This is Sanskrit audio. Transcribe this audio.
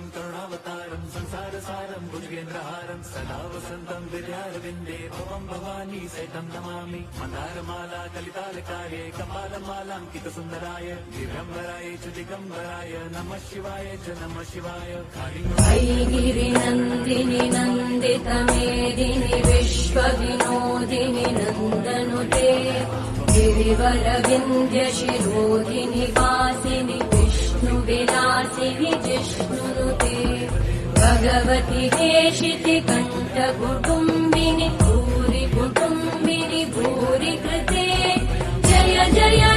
करुणां करुणावतारं संसारसारं भुजगेन्द्रहारं सदा वसन्तं विद्यारविन्दे भवं भवानी सहितं नमामि मन्दारमाला कलितालकाये कपालमालाङ्कितसुन्दराय दिगम्बराय च दिगम्बराय नमः शिवाय च नमः शिवाय ऐगिरिनन्दिनि नन्दितमेदिनि विश्वविनोदिनि नन्दनुते गिरिवरविन्ध्यशिरोधिनि वासिनि विष्णुविलासिनि जिष्णुनुते भगवति देशिति कण्ठकुटुम्बिनि भूरि कुटुम्बिनि भूरि कृते जय जय